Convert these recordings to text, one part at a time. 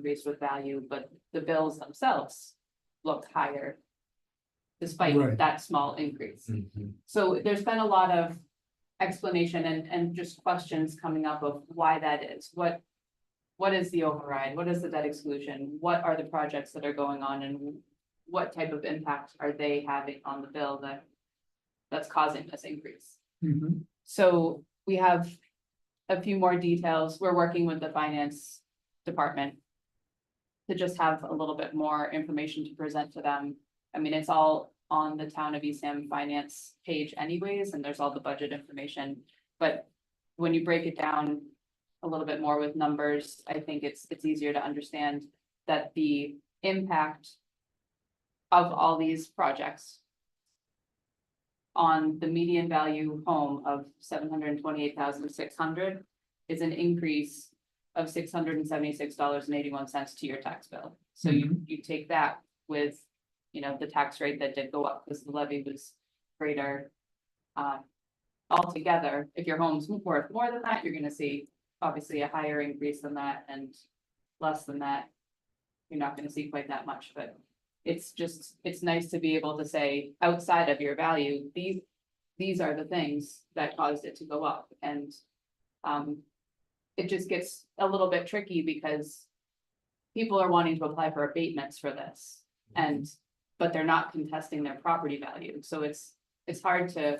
increased with value, but the bills themselves look higher despite Right. that small increase. So there's been a lot of explanation and just questions coming up of why that is. What is the override? What is the debt exclusion? What are the projects that are going on, and what type of impact are they having on the bill that's causing this increase? So we have a few more details. We're working with the finance department to just have a little bit more information to present to them. I mean, it's all on the town of Eastham finance page anyways, and there's all the budget information. But when you break it down a little bit more with numbers, I think it's easier to understand that the impact of all these projects on the median value home of $728,600 is an increase of $676.81 to your tax bill. So you take that with, you know, the tax rate that did go up because the levy was greater. Altogether, if your home's worth more than that, you're going to see obviously a higher increase than that, and less than that, you're not going to see quite that much. But it's nice to be able to say, outside of your value, these are the things that caused it to go up. And it just gets a little bit tricky because people are wanting to apply for abatements for this, but they're not contesting their property value. So it's hard to,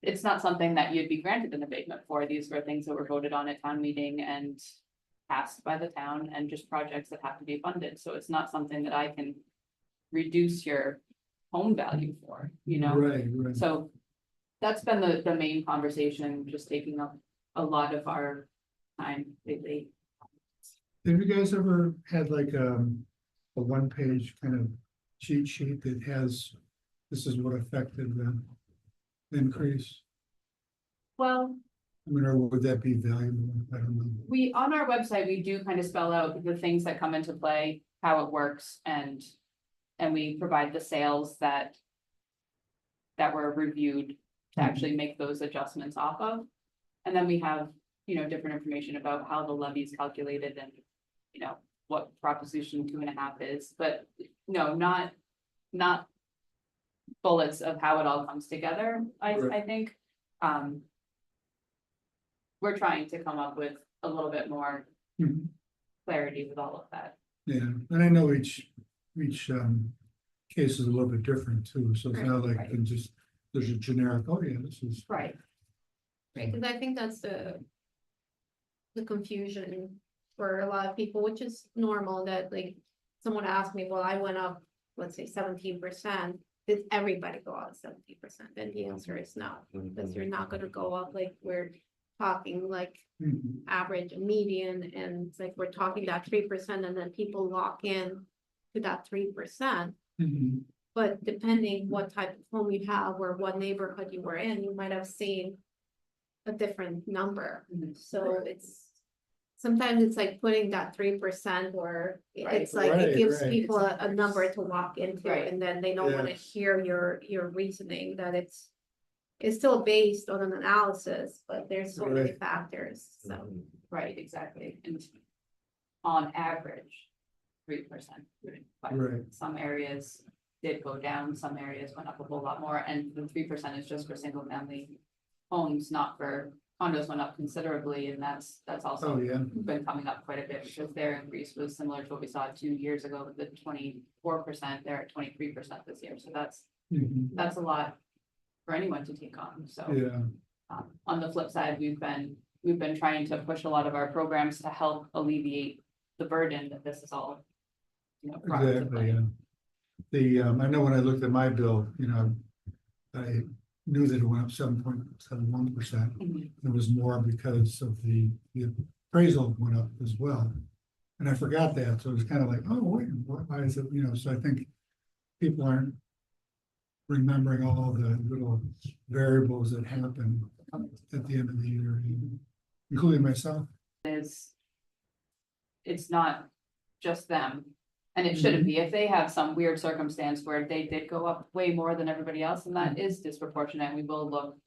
it's not something that you'd be granted an abatement for. These were things that were voted on at town meeting and passed by the town, and just projects that have to be funded. So it's not something that I can reduce your home value for, you know? Right. So that's been the main conversation, just taking up a lot of our time lately. Have you guys ever had like a one-page kind of cheat sheet that has, this is what affected the increase? Well, I mean, or would that be valuable? I don't know. on our website, we do kind of spell out the things that come into play, how it works, and we provide the sales that were reviewed to actually make those adjustments off of. And then we have, you know, different information about how the levy is calculated and, you know, what Proposition 2.5 is, but no, not bullets of how it all comes together. I think we're trying to come up with a little bit more clarity with all of that. Yeah, and I know each case is a little bit different too, so it's not like you can just, there's a generic, oh yeah, this is. Right, because I think that's the confusion for a lot of people, which is normal, that like someone asked me, well, I went up, let's say 17%. Did everybody go up 17%? Then the answer is no, because you're not going to go up like we're talking like average and median, and it's like we're talking that 3%, and then people lock in to that 3%. But depending what type of home you have or what neighborhood you were in, you might have seen a different number. So sometimes it's like putting that 3%, or it's like it gives people a number to walk into, and then they don't want to hear your reasoning that it's still based on an analysis, but there's so many factors. So right, exactly. And on average, 3%. But some areas did go down, some areas went up a whole lot more, and the 3% is just for single family homes, not for condos. Went up considerably, and that's also been coming up quite a bit, because their increase was similar to what we saw 2 years ago with the 24%. They're at 23% this year, so that's a lot for anyone to take on. So on the flip side, we've been trying to push a lot of our programs to help alleviate the burden that this is all, you know, brought into play. I know when I looked at my bill, you know, I knew that it went up 7.71%. It was more because of the appraisal went up as well, and I forgot that, so it was kind of like, oh wait, why is it, you know? So I think people aren't remembering all the little variables that happen at the end of the year, including myself. It's not just them, and it shouldn't be. If they have some weird circumstance where they did go up way more than everybody else, and that is disproportionate, and we will look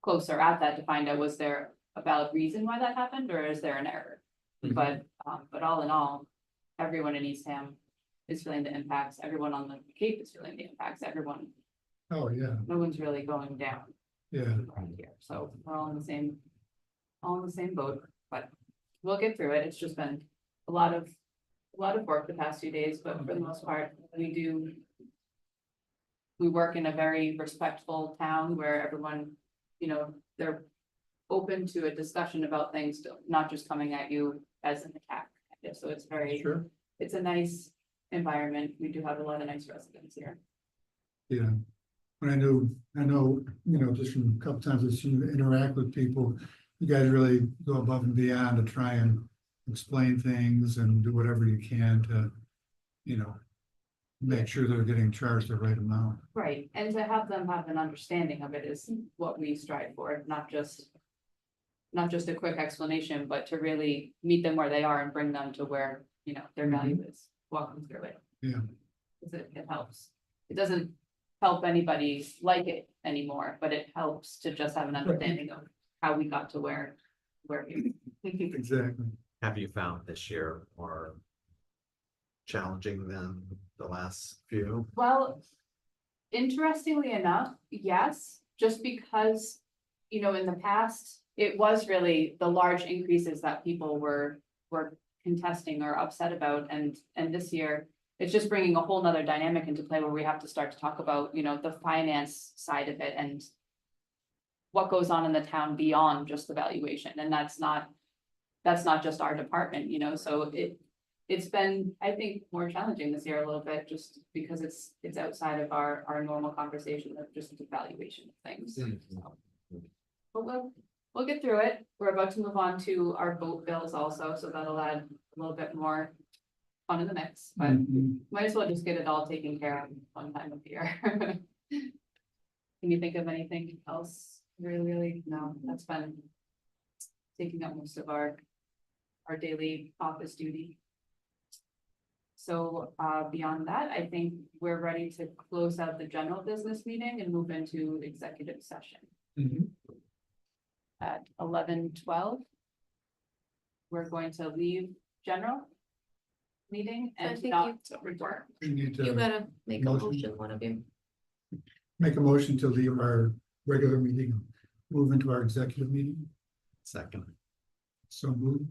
closer at that to find out, was there a valid reason why that happened, or is there an error? But all in all, everyone in Eastham is feeling the impacts, everyone on the Cape is feeling the impacts, everyone, Oh, yeah, no one's really going down yeah. around here, so we're all in the same boat, but we'll get through it, it's just been a lot of work the past few days, but for the most part, we work in a very respectful town where everyone, they're open to a discussion about things, not just coming at you as an attack. So it's Sure. it's a nice environment. We do have a lot of nice residents here. Yeah. But I know, just from a couple times I've seen you interact with people, you guys really go above and beyond to try and explain things and do whatever you can to, make sure they're getting charged the right amount. Right, and to have them have an understanding of it is what we strive for, not just a quick explanation, but to really meet them where they are and bring them to where, their value is, walk them through it. Yeah. 'Cause it helps. It doesn't help anybody like it anymore, but it helps to just have an understanding of how we got to where we. Exactly. Have you found this year more challenging than the last few? Well, interestingly enough, yes, just because, in the past, it was really the large increases that people were contesting or upset about, and this year, it's just bringing a whole nother dynamic into play where we have to start to talk about, the finance side of it and what goes on in the town beyond just the valuation, and that's not just our department, so it's been, I think, more challenging this year a little bit, just because it's outside of our normal conversation of just the valuation of things. So, but we'll get through it. We're about to move on to our boat bills also, so that'll add a little bit more fun in the mix, but might as well just get it all taken care of one time of year. Can you think of anything else? Really? No, that's been taking up most of our daily office duty. So beyond that, I think we're ready to close out the general business meeting and move into executive session at 11:12. We're going to leave general meeting I and think not report. We need You to gotta make a motion. motion, one of you. make a motion to leave our regular meeting, move into our executive meeting. Second. So move.